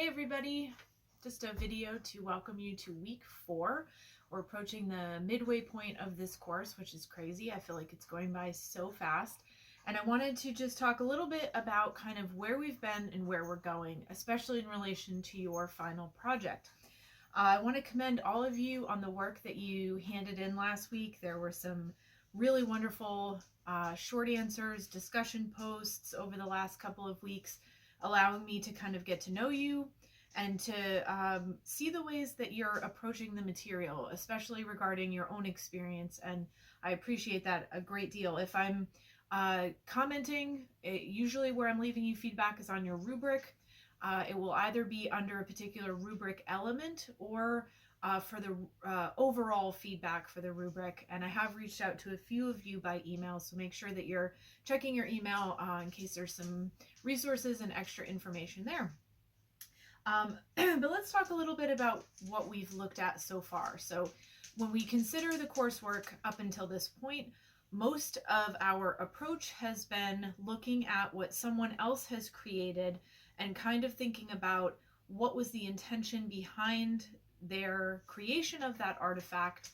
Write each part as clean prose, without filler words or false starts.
Hey everybody, just a video to welcome you to week 4. We're approaching the midway point of this course, which is crazy. I feel like it's going by so fast. And I wanted to just talk a little bit about kind of where we've been and where we're going, especially in relation to your final project. I want to commend all of you on the work that you handed in last week. There were some really wonderful short answers, discussion posts over the last couple of weeks, allowing me to kind of get to know you and to see the ways that you're approaching the material, especially regarding your own experience. And I appreciate that a great deal. If I'm commenting, usually where I'm leaving you feedback is on your rubric. It will either be under a particular rubric element or for the overall feedback for the rubric. And I have reached out to a few of you by email, so make sure that you're checking your email in case there's some resources and extra information there. But let's talk a little bit about what we've looked at so far. So when we consider the coursework up until this point, most of our approach has been looking at what someone else has created and kind of thinking about what was the intention behind their creation of that artifact.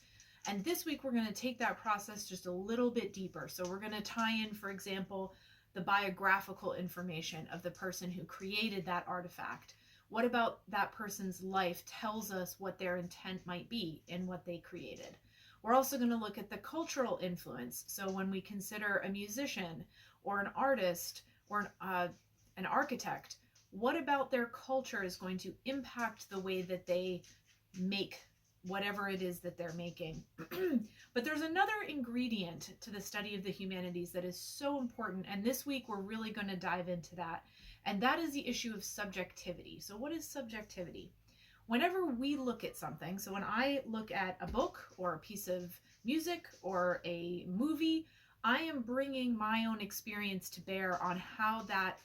And this week we're going to take that process just a little bit deeper. So we're going to tie in, for example, the biographical information of the person who created that artifact. What about that person's life tells us what their intent might be in what they created? We're also going to look at the cultural influence. So when we consider a musician or an artist or an architect, what about their culture is going to impact the way that they make whatever it is that they're making? But there's another ingredient to the study of the humanities that is so important, and this week we're really going to dive into that, and that is the issue of subjectivity. So what is subjectivity? Whenever we look at something, so when I look at a book or a piece of music or a movie, I am bringing my own experience to bear on how that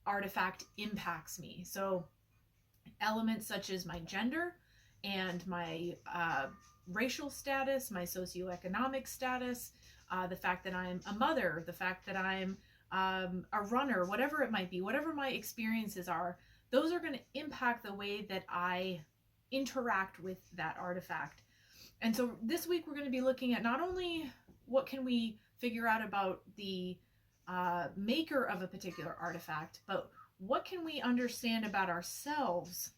artifact impacts me. So elements such as my gender and my racial status, my socioeconomic status, the fact that I'm a mother, the fact that I'm a runner, whatever it might be, whatever my experiences are, those are going to impact the way that I interact with that artifact. And so this week we're going to be looking at not only what can we figure out about the maker of a particular artifact, but what can we understand about ourselves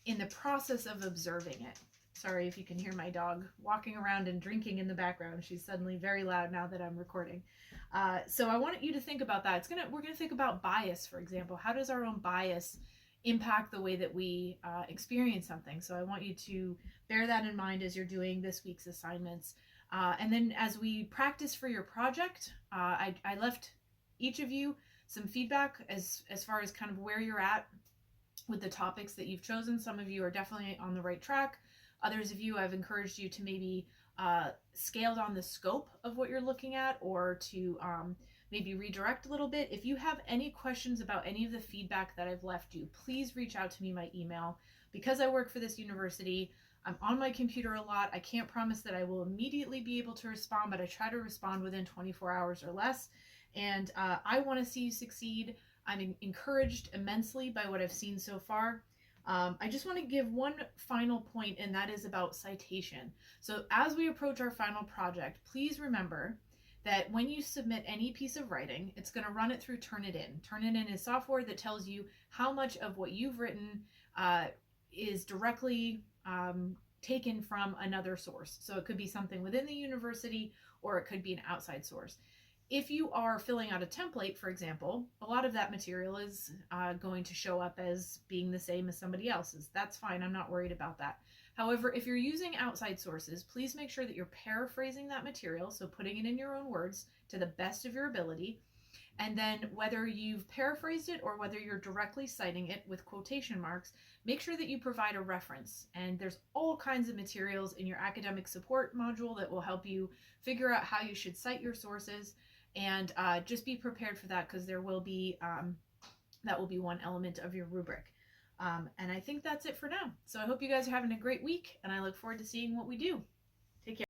in the process of observing it. Sorry if you can hear my dog walking around and drinking in the background. She's suddenly very loud now that I'm recording. So I want you to think about that. We're going to think about bias, for example. How does our own bias impact the way that we experience something? So I want you to bear that in mind as you're doing this week's assignments. And then as we practice for your project, I left each of you some feedback as far as kind of where you're at with the topics that you've chosen. Some of you are definitely on the right track. Others of you, I've encouraged you to maybe scale down the scope of what you're looking at, or to maybe redirect a little bit. If you have any questions about any of the feedback that I've left you, please reach out to me by email. Because I work for this university, I'm on my computer a lot. I can't promise that I will immediately be able to respond, but I try to respond within 24 hours or less. And I want to see you succeed. I'm encouraged immensely by what I've seen so far. I just want to give one final point, and that is about citation. So as we approach our final project, please remember that when you submit any piece of writing, it's going to run it through Turnitin. Turnitin is software that tells you how much of what you've written is directly taken from another source. So it could be something within the university, or it could be an outside source. If you are filling out a template, for example, a lot of that material is going to show up as being the same as somebody else's. That's fine. I'm not worried about that. However, if you're using outside sources, please make sure that you're paraphrasing that material, so putting it in your own words to the best of your ability. And then whether you've paraphrased it or whether you're directly citing it with quotation marks, make sure that you provide a reference. And there's all kinds of materials in your academic support module that will help you figure out how you should cite your sources. And just be prepared for that, because there will be that will be one element of your rubric. And I think that's it for now. So I hope you guys are having a great week, and I look forward to seeing what we do. Take care.